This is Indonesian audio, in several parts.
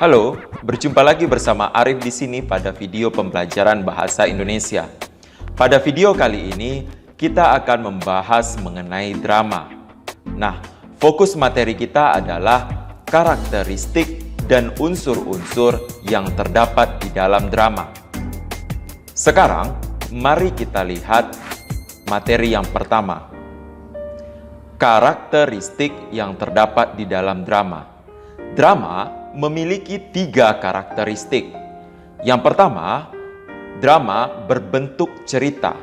Halo, berjumpa lagi bersama Arif di sini pada video pembelajaran bahasa Indonesia. Pada video kali ini, kita akan membahas mengenai drama. Nah, fokus materi kita adalah karakteristik dan unsur-unsur yang terdapat di dalam drama. Sekarang, mari kita lihat materi yang pertama. Karakteristik yang terdapat di dalam drama. Drama memiliki 3 karakteristik. Yang pertama, drama berbentuk cerita.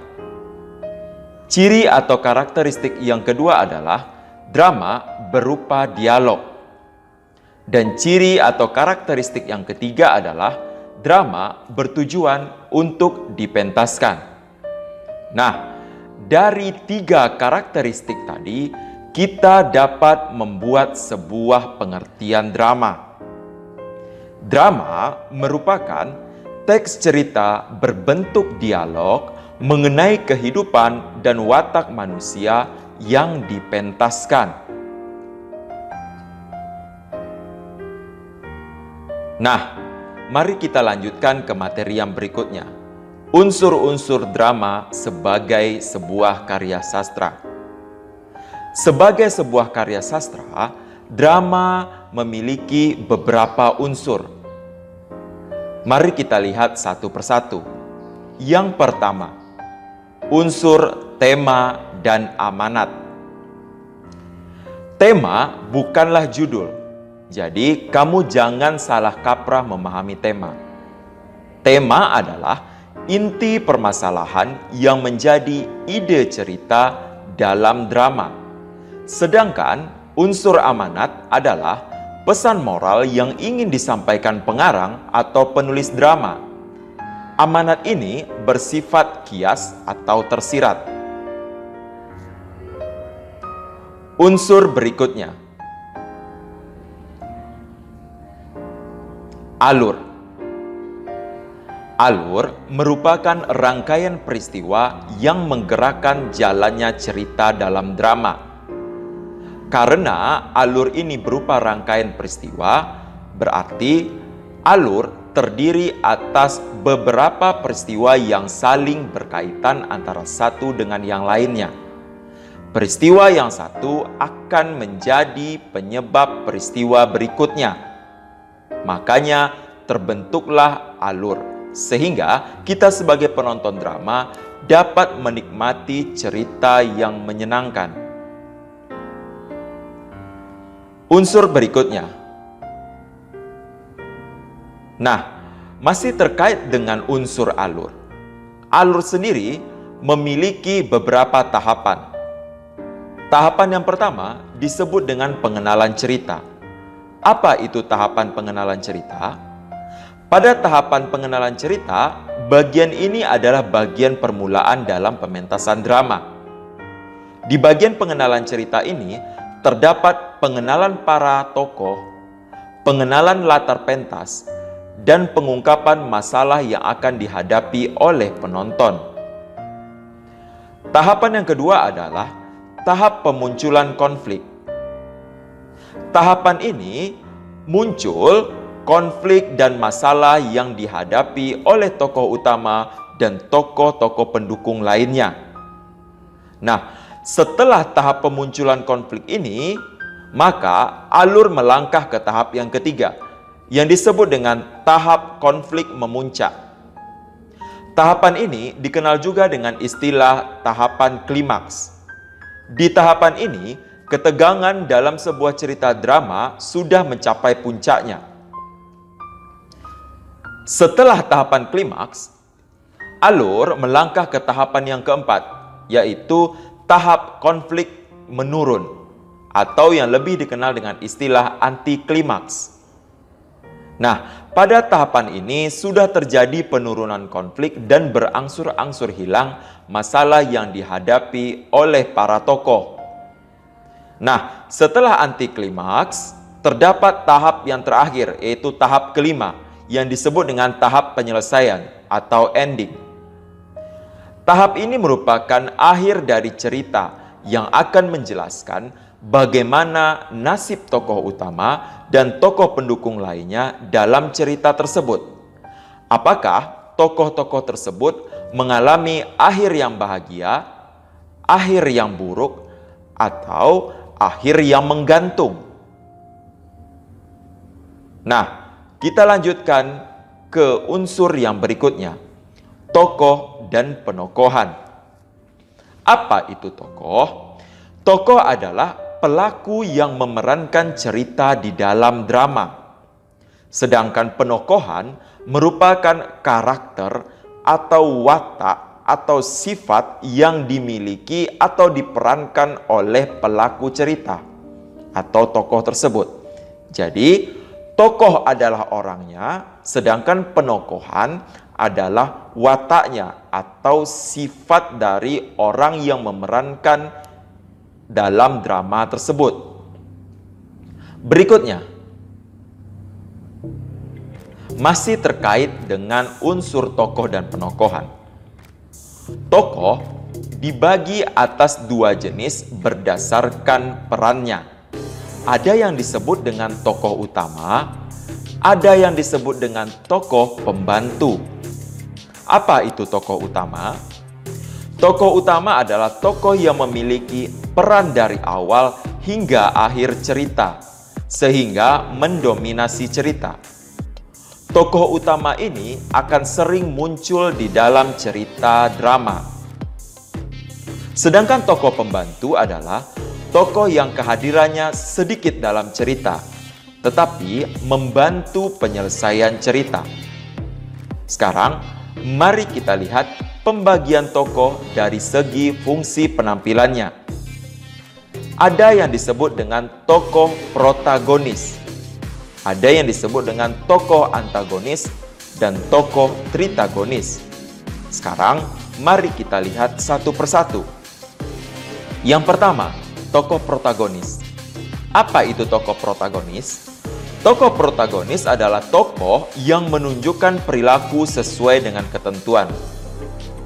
Ciri atau karakteristik yang kedua adalah drama berupa dialog. Dan ciri atau karakteristik yang ketiga adalah drama bertujuan untuk dipentaskan. Nah, dari 3 karakteristik tadi, kita dapat membuat sebuah pengertian drama. Drama merupakan teks cerita berbentuk dialog mengenai kehidupan dan watak manusia yang dipentaskan. Nah, mari kita lanjutkan ke materi yang berikutnya. Unsur-unsur drama sebagai sebuah karya sastra. Sebagai sebuah karya sastra, drama memiliki beberapa unsur. Mari kita lihat satu persatu. Yang pertama, unsur tema dan amanat. Tema bukanlah judul, jadi kamu jangan salah kaprah memahami tema. Tema adalah inti permasalahan yang menjadi ide cerita dalam drama. Sedangkan unsur amanat adalah pesan moral yang ingin disampaikan pengarang atau penulis drama. Amanat ini bersifat kias atau tersirat. Unsur berikutnya. Alur. Alur merupakan rangkaian peristiwa yang menggerakkan jalannya cerita dalam drama. Karena alur ini berupa rangkaian peristiwa, berarti alur terdiri atas beberapa peristiwa yang saling berkaitan antara satu dengan yang lainnya. Peristiwa yang satu akan menjadi penyebab peristiwa berikutnya. Makanya terbentuklah alur, sehingga kita sebagai penonton drama dapat menikmati cerita yang menyenangkan. Unsur berikutnya. Nah, masih terkait dengan unsur alur. Alur sendiri memiliki beberapa tahapan. Tahapan yang pertama disebut dengan pengenalan cerita. Apa itu tahapan pengenalan cerita? Pada tahapan pengenalan cerita, bagian ini adalah bagian permulaan dalam pementasan drama. Di bagian pengenalan cerita ini, terdapat pengenalan para tokoh, pengenalan latar pentas, dan pengungkapan masalah yang akan dihadapi oleh penonton. Tahapan yang kedua adalah tahap pemunculan konflik. Tahapan ini muncul konflik dan masalah yang dihadapi oleh tokoh utama dan tokoh-tokoh pendukung lainnya. Nah, setelah tahap pemunculan konflik ini, maka alur melangkah ke tahap yang ketiga, yang disebut dengan tahap konflik memuncak. Tahapan ini dikenal juga dengan istilah tahapan klimaks. Di tahapan ini, ketegangan dalam sebuah cerita drama sudah mencapai puncaknya. Setelah tahapan klimaks, alur melangkah ke tahapan yang keempat, yaitu tahap konflik menurun, atau yang lebih dikenal dengan istilah anti klimaks. Nah, pada tahapan ini sudah terjadi penurunan konflik dan berangsur-angsur hilang masalah yang dihadapi oleh para tokoh. Nah, setelah anti klimaks, terdapat tahap yang terakhir, yaitu tahap kelima, yang disebut dengan tahap penyelesaian atau ending. Tahap ini merupakan akhir dari cerita yang akan menjelaskan bagaimana nasib tokoh utama dan tokoh pendukung lainnya dalam cerita tersebut. Apakah tokoh-tokoh tersebut mengalami akhir yang bahagia, akhir yang buruk, atau akhir yang menggantung? Nah, kita lanjutkan ke unsur yang berikutnya, tokoh dan penokohan. Apa itu tokoh? Tokoh adalah pelaku yang memerankan cerita di dalam drama. Sedangkan penokohan merupakan karakter atau watak atau sifat yang dimiliki atau diperankan oleh pelaku cerita atau tokoh tersebut. Jadi, tokoh adalah orangnya, sedangkan penokohan adalah wataknya atau sifat dari orang yang memerankan dalam drama tersebut. Berikutnya, masih terkait dengan unsur tokoh dan penokohan. Tokoh dibagi atas dua jenis berdasarkan perannya. Ada yang disebut dengan tokoh utama, ada yang disebut dengan tokoh pembantu. Apa itu tokoh utama? Tokoh utama adalah tokoh yang memiliki peran dari awal hingga akhir cerita, sehingga mendominasi cerita. Tokoh utama ini akan sering muncul di dalam cerita drama. Sedangkan tokoh pembantu adalah tokoh yang kehadirannya sedikit dalam cerita, tetapi membantu penyelesaian cerita. Sekarang, mari kita lihat pembagian tokoh dari segi fungsi penampilannya. Ada yang disebut dengan tokoh protagonis, ada yang disebut dengan tokoh antagonis, dan tokoh tritagonis. Sekarang, mari kita lihat satu persatu. Yang pertama, tokoh protagonis. Apa itu tokoh protagonis? Tokoh protagonis adalah tokoh yang menunjukkan perilaku sesuai dengan ketentuan.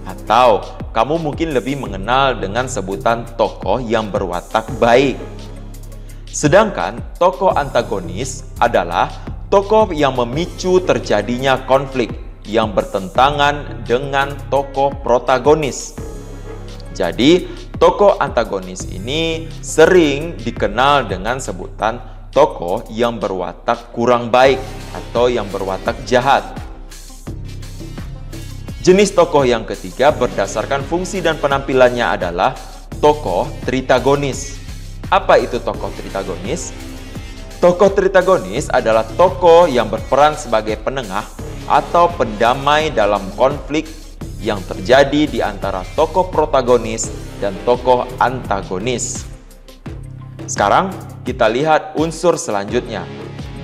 Atau kamu mungkin lebih mengenal dengan sebutan tokoh yang berwatak baik. Sedangkan tokoh antagonis adalah tokoh yang memicu terjadinya konflik yang bertentangan dengan tokoh protagonis. Jadi, tokoh antagonis ini sering dikenal dengan sebutan tokoh yang berwatak kurang baik atau yang berwatak jahat. Jenis tokoh yang ketiga berdasarkan fungsi dan penampilannya adalah tokoh tritagonis. Apa itu tokoh tritagonis? Tokoh tritagonis adalah tokoh yang berperan sebagai penengah atau pendamai dalam konflik yang terjadi di antara tokoh protagonis dan tokoh antagonis. Sekarang kita lihat unsur selanjutnya,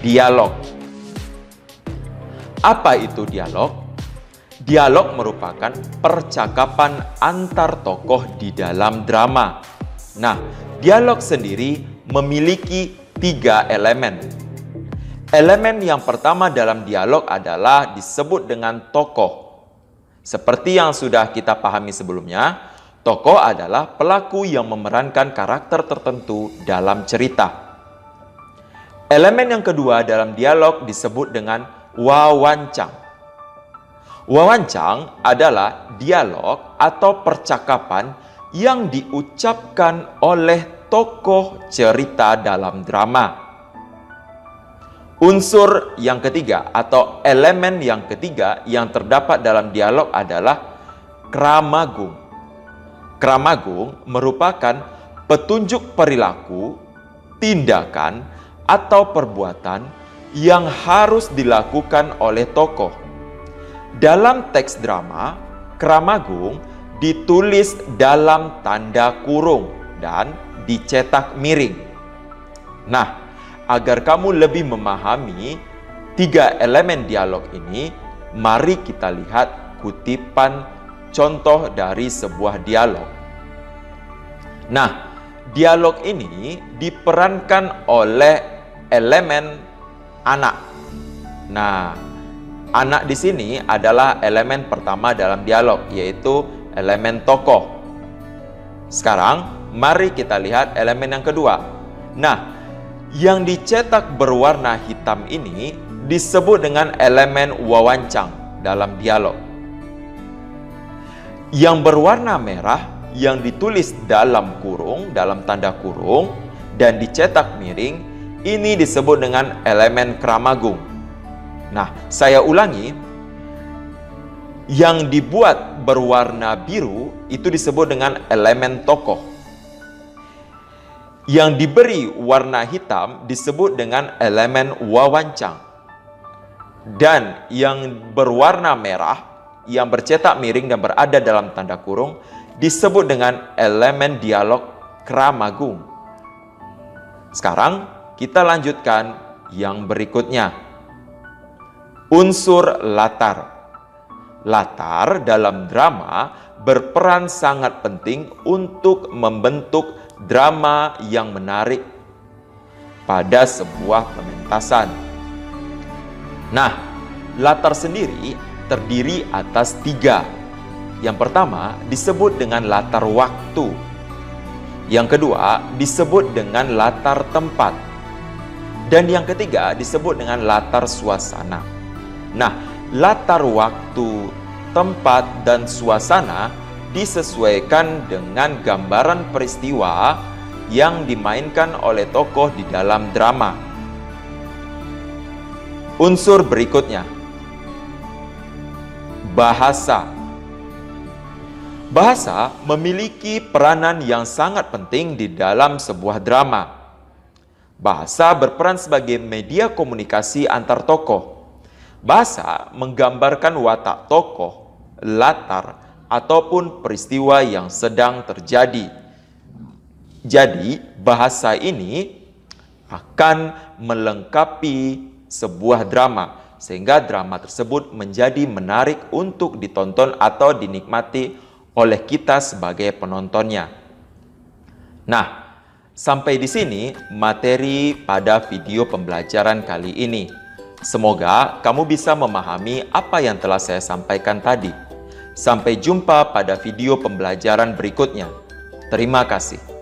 dialog. Apa itu dialog? Dialog merupakan percakapan antar tokoh di dalam drama. Nah, dialog sendiri memiliki 3 elemen. Elemen yang pertama dalam dialog adalah disebut dengan tokoh. Seperti yang sudah kita pahami sebelumnya, tokoh adalah pelaku yang memerankan karakter tertentu dalam cerita. Elemen yang kedua dalam dialog disebut dengan wawancang. Wawancang adalah dialog atau percakapan yang diucapkan oleh tokoh cerita dalam drama. Unsur yang ketiga atau elemen yang ketiga yang terdapat dalam dialog adalah kramagung. Kramagung merupakan petunjuk perilaku, tindakan, atau perbuatan yang harus dilakukan oleh tokoh. Dalam teks drama, kramagung ditulis dalam tanda kurung dan dicetak miring. Nah, agar kamu lebih memahami 3 elemen dialog ini, mari kita lihat kutipan contoh dari sebuah dialog. Nah, dialog ini diperankan oleh elemen anak. Nah, anak di sini adalah elemen pertama dalam dialog, yaitu elemen tokoh. Sekarang, mari kita lihat elemen yang kedua, Nah, yang dicetak berwarna hitam ini disebut dengan elemen wawancang dalam dialog. Yang berwarna merah yang ditulis dalam kurung, dalam tanda kurung, dan dicetak miring, ini disebut dengan elemen kramagung. Nah, saya ulangi, yang dibuat berwarna biru itu disebut dengan elemen tokoh. Yang diberi warna hitam disebut dengan elemen wawancang. Dan yang berwarna merah, yang bercetak miring dan berada dalam tanda kurung, disebut dengan elemen dialog kramagung. Sekarang kita lanjutkan yang berikutnya. Unsur latar. Latar dalam drama berperan sangat penting untuk membentuk drama yang menarik pada sebuah pementasan. Nah, latar sendiri terdiri atas 3. Yang pertama disebut dengan latar waktu. Yang kedua disebut dengan latar tempat. Dan yang ketiga disebut dengan latar suasana. Nah, latar waktu, tempat, dan suasana disesuaikan dengan gambaran peristiwa yang dimainkan oleh tokoh di dalam drama. Unsur berikutnya, bahasa. Bahasa memiliki peranan yang sangat penting di dalam sebuah drama. Bahasa berperan sebagai media komunikasi antar tokoh. Bahasa menggambarkan watak tokoh, latar, ataupun peristiwa yang sedang terjadi. Jadi, bahasa ini akan melengkapi sebuah drama, sehingga drama tersebut menjadi menarik untuk ditonton atau dinikmati oleh kita sebagai penontonnya. Nah, sampai di sini materi pada video pembelajaran kali ini. Semoga kamu bisa memahami apa yang telah saya sampaikan tadi. Sampai jumpa pada video pembelajaran berikutnya. Terima kasih.